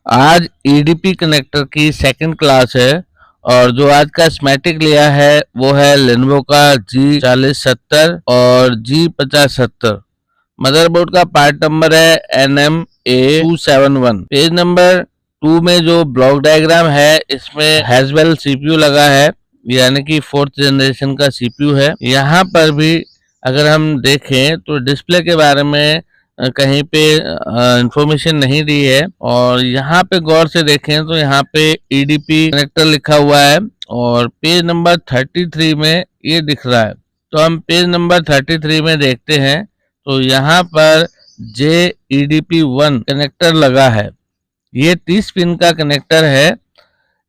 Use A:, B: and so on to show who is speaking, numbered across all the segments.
A: आज EDP connector की second class है और जो आज का स्कीमेटिक लिया है वो है लेनोवो का G4070 और G5070। मदरबोर्ड का पार्ट नंबर है NMA271। पेज नंबर 2 में जो ब्लॉक डायग्राम है इसमें हैजवेल सीपीयू लगा है, यानी कि 4th जनरेशन का सीपीयू है। यहाँ पर भी अगर हम देखें तो डिस्प्ले के बारे में कहीं पे इंफॉर्मेशन नहीं दी है, और यहाँ पे गौर से देखें तो यहाँ पे ईडीपी कनेक्टर लिखा हुआ है और पेज नंबर 33 में ये दिख रहा है। तो हम पेज नंबर 33 में देखते हैं तो यहाँ पर JEDP1 कनेक्टर लगा है। ये 30 पिन का कनेक्टर है।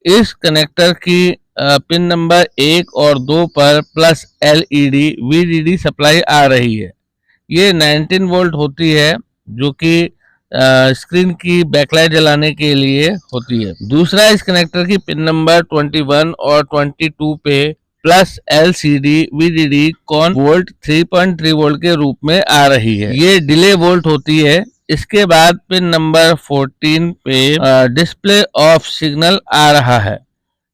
A: इस कनेक्टर की पिन नंबर 1 और 2 पर प्लस LED VDD सप्लाई आ रही है। ये 19 वोल्ट होती है जो कि स्क्रीन की बैकलाइट जलाने के लिए होती है। दूसरा, इस कनेक्टर की पिन नंबर 21 और 22 पे प्लस LCD VDD कॉन वोल्ट 3.3 वोल्ट के रूप में आ रही है। ये डिले वोल्ट होती है। इसके बाद पिन नंबर 14 पे डिस्प्ले ऑफ सिग्नल आ रहा है।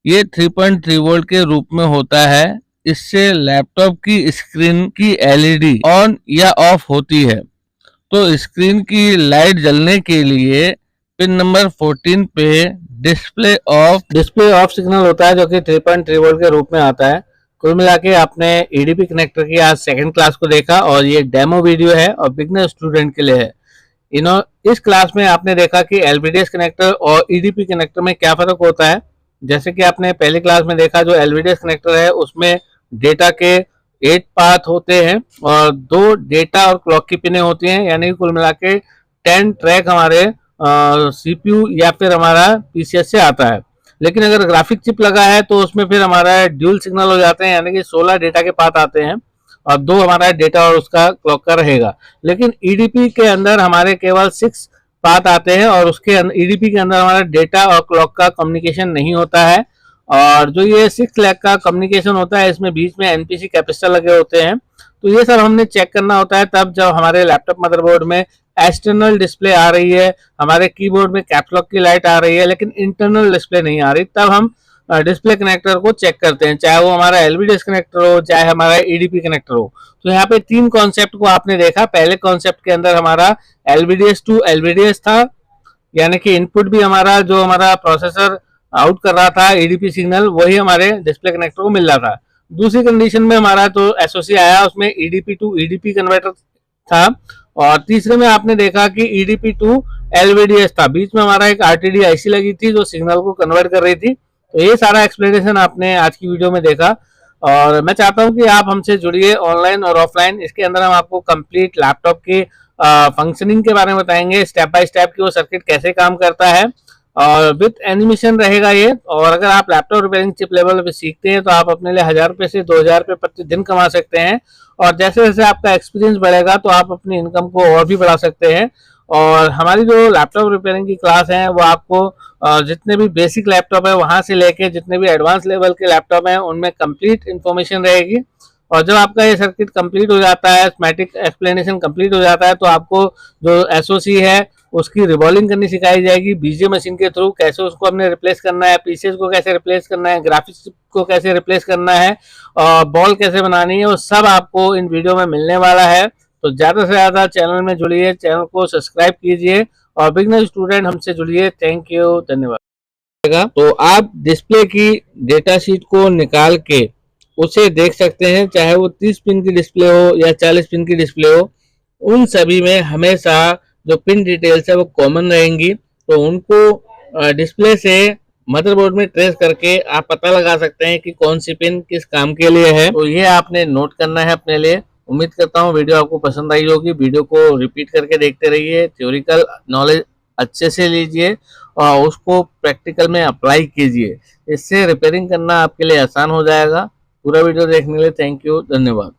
A: ये 3.3 वोल्ट के रूप में होता है। इससे लैपटॉप की स्क्रीन की LED ऑन या ऑफ होती है। तो स्क्रीन की लाइट जलने के लिए पिन नंबर 14 पे डिस्प्ले ऑफ सिग्नल होता है जो कि 3.3 वोल्ट के रूप में आता है। कुल मिला के आपने ईडीपी कनेक्टर की आज सेकंड क्लास को देखा और ये डेमो वीडियो है और बिगनर स्टूडेंट के लिए है। इस क्लास में आपने देखा कि LVDS कनेक्टर और ईडीपी कनेक्टर में क्या फर्क होता है। जैसे कि आपने पहली क्लास में देखा, जो LVDS कनेक्टर है उसमें डेटा के 8 पाथ होते हैं और 2 डेटा और क्लॉक की पिनें होती हैं, यानी कुल मिला के 10 ट्रैक हमारे CPU या फिर हमारा PCS से आता है। लेकिन अगर ग्राफिक चिप लगा है तो उसमें फिर हमारा ड्यूल सिग्नल हो जाते हैं, यानी कि 16 डेटा के पाथ आते हैं और 2 हमारा डेटा और उसका क्लॉक का रहेगा। लेकिन ईडीपी के अंदर हमारे केवल 6 पाथ आते हैं और उसके ईडीपी के अंदर हमारा डेटा और क्लॉक का कम्युनिकेशन नहीं होता है। और जो ये 6 लैग का कम्युनिकेशन होता है इसमें बीच में एनपीसी कैपेसिटर लगे होते हैं। तो ये सब हमने चेक करना होता है तब जब हमारे लैपटॉप मदरबोर्ड में एक्सटर्नल डिस्प्ले आ रही है, हमारे कीबोर्ड में कैप्स लॉक की लाइट आ रही है लेकिन इंटरनल डिस्प्ले नहीं आ रही, तब हम डिस्प्ले कनेक्टर को चेक करते हैं, चाहे वो हमारा LVDS कनेक्टर हो चाहे हमारा ईडीपी कनेक्टर हो। तो यहाँ पे 3 कॉन्सेप्ट को आपने देखा। पहले कॉन्सेप्ट के अंदर हमारा LVDS टू LVDS था, यानी कि इनपुट भी हमारा जो हमारा प्रोसेसर आउट कर रहा था ईडीपी सिग्नल वही हमारे डिस्प्ले कनेक्टर को मिल रहा था। दूसरी कंडीशन में हमारा तो एसओसी आया उसमें ईडीपी टू ईडीपी कन्वर्टर था, और तीसरे में आपने देखा कि ईडीपी टू LVDS था। बीच में हमारा एक आरटीडी आईसी लगी थी जो सिग्नल को कन्वर्ट कर रही थी। तो ये सारा एक्सप्लेनेशन आपने आज की वीडियो में देखा और मैं चाहता हूं कि आप हमसे जुड़िए ऑनलाइन और ऑफलाइन। इसके अंदर हम आपको कंप्लीट लैपटॉप की फंक्शनिंग के बारे में बताएंगे, स्टेप बाय स्टेप की वो सर्किट कैसे काम करता है और विथ एनिमेशन रहेगा ये। और अगर आप लैपटॉप रिपेयरिंग चिप लेवल पे सीखते हैं तो आप अपने लिए 1000 रुपए से 2000 रुपए प्रतिदिन कमा सकते हैं, और जैसे जैसे आपका एक्सपीरियंस बढ़ेगा तो आप अपनी इनकम को और भी बढ़ा सकते हैं। और हमारी जो लैपटॉप रिपेयरिंग की क्लास है वो आपको जितने भी बेसिक लैपटॉप है वहां से लेके जितने भी एडवांस लेवल के लैपटॉप हैं उनमें कंप्लीट इन्फॉर्मेशन रहेगी। और जब आपका ये सर्किट कंप्लीट हो जाता है, स्कीमेटिक एक्सप्लेनेशन कंप्लीट हो जाता है, तो आपको जो एसओसी है उसकी रिवॉल्विंग करनी सिखाई जाएगी बीजे मशीन के थ्रू, कैसे उसको हमने रिप्लेस करना है, पीसीएस को कैसे रिप्लेस करना है, ग्राफिक्स को कैसे रिप्लेस करना है और बॉल कैसे बनानी है, वो सब आपको इन वीडियो में मिलने वाला है। तो ज़्यादा से ज़्यादा चैनल में जुड़िए, चैनल को सब्सक्राइब कीजिए और बिगनर स्टूडेंट हमसे जुड़िए। थैंक यू, धन्यवाद। तो आप डिस्प्ले की डेटा शीट को निकाल के उसे देख सकते हैं, चाहे वो 30 पिन की डिस्प्ले हो या 40 पिन की डिस्प्ले हो, उन सभी में हमेशा जो पिन डिटेल्स है वो कॉमन रहेंगी। तो उनको डिस्प्ले से मदरबोर्ड में ट्रेस करके आप पता लगा सकते हैं कि कौन सी पिन किस काम के लिए है। तो ये आपने नोट करना है अपने लिए। उम्मीद करता हूँ वीडियो आपको पसंद आई होगी। वीडियो को रिपीट करके देखते रहिए, थ्योरिकल नॉलेज अच्छे से लीजिए और उसको प्रैक्टिकल में अप्लाई कीजिए। इससे रिपेयरिंग करना आपके लिए आसान हो जाएगा। पूरा वीडियो देखने के लिए थैंक यू, धन्यवाद।